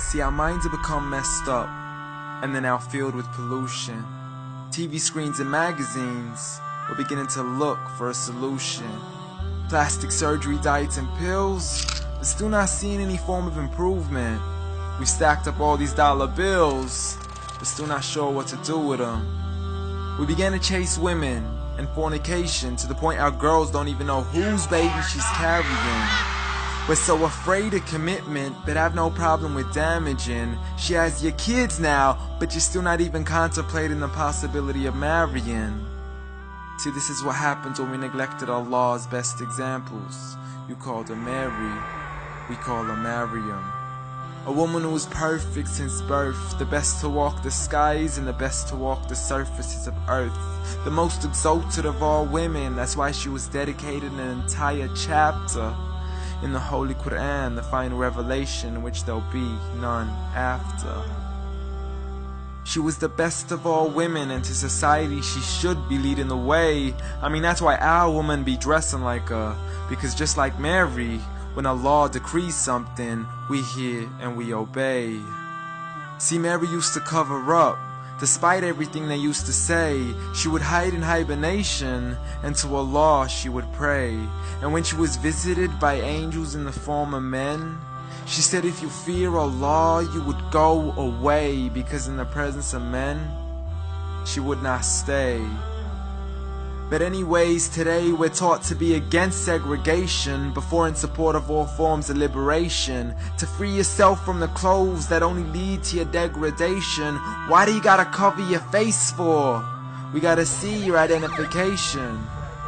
See, our minds have become messed up, and they're now filled with pollution. TV screens and magazines, we're beginning to look for a solution. Plastic surgery, diets and pills, but still not seeing any form of improvement. We've stacked up all these dollar bills, but still not sure what to do with them. We began to chase women and fornication to the point our girls don't even know whose baby she's carrying. We're so afraid of commitment, but have no problem with damaging. She has your kids now, but you're still not even contemplating the possibility of marrying. See, this is what happens when we neglected Allah's best examples. You called her Mary, we call her Maryam. A woman who was perfect since birth, the best to walk the skies and the best to walk the surfaces of earth. The most exalted of all women, that's why she was dedicated an entire chapter in the Holy Quran, the final revelation in which there'll be none after. She was the best of all women, and to society she should be leading the way. I mean, that's why our women be dressing like her, because just like Mary, when Allah decrees something, we hear and we obey. See, Mary used to cover up. Despite everything they used to say, she would hide in hibernation, and to Allah she would pray. And when she was visited by angels in the form of men, she said, if you fear Allah, you would go away, because in the presence of men, she would not stay. But anyways, today we're taught to be against segregation, before in support of all forms of liberation. To free yourself from the clothes that only lead to your degradation. Why do you gotta cover your face for? We gotta see your identification.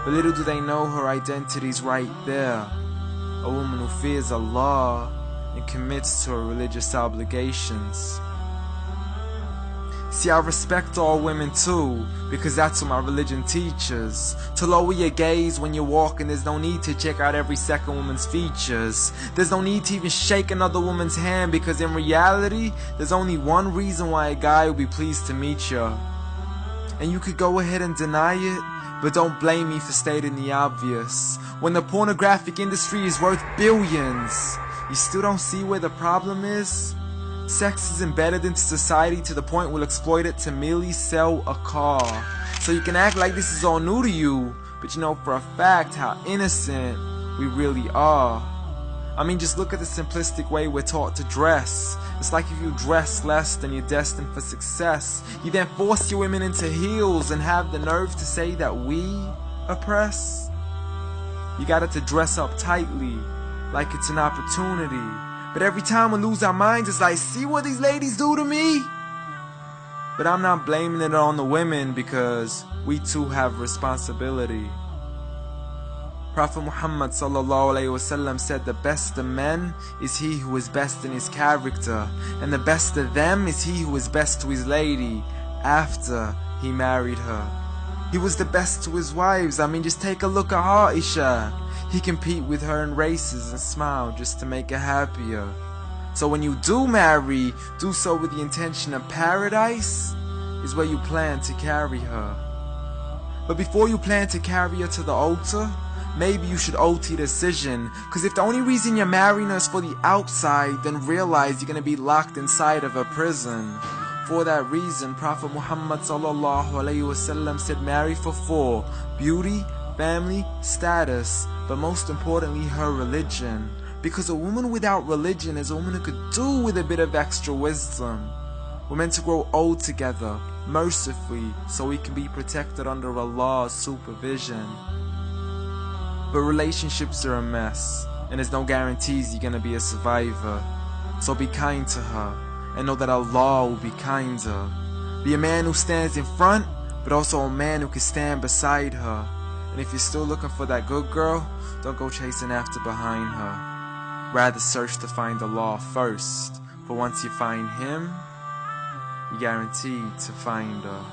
But little do they know her identity's right there. A woman who fears Allah and commits to her religious obligations. See, I respect all women too, because that's what my religion teaches. To lower your gaze when you're walking, there's no need to check out every second woman's features. There's no need to even shake another woman's hand, because in reality, there's only one reason why a guy would be pleased to meet you. And you could go ahead and deny it, but don't blame me for stating the obvious. When the pornographic industry is worth billions, you still don't see where the problem is? Sex is embedded into society to the point we'll exploit it to merely sell a car. So you can act like this is all new to you, but you know for a fact how innocent we really are. I mean, just look at the simplistic way we're taught to dress. It's like if you dress less, then you're destined for success. You then force your women into heels and have the nerve to say that we oppress. You got it to dress up tightly, like it's an opportunity. But every time we lose our minds, it's like, see what these ladies do to me? But I'm not blaming it on the women, because we too have responsibility. Prophet Muhammad ﷺ said, the best of men is he who is best in his character, and the best of them is he who is best to his lady after he married her. He was the best to his wives. I mean, just take a look at Aisha. He compete with her in races and smile just to make her happier. So when you do marry, do so with the intention of paradise is where you plan to carry her. But before you plan to carry her to the altar, maybe you should OT the decision. Cause if the only reason you're marrying her is for the outside, then realize you're gonna be locked inside of a prison. For that reason, Prophet Muhammad ﷺ said, marry for 4: beauty, family, status, but most importantly her religion. Because a woman without religion is a woman who could do with a bit of extra wisdom. We're meant to grow old together, mercifully, so we can be protected under Allah's supervision. But relationships are a mess, and there's no guarantees you're gonna be a survivor. So be kind to her, and know that Allah will be kinder. Be a man who stands in front, but also a man who can stand beside her. And if you're still looking for that good girl, don't go chasing after behind her. Rather search to find Allah first, for once you find Him, you're guaranteed to find her.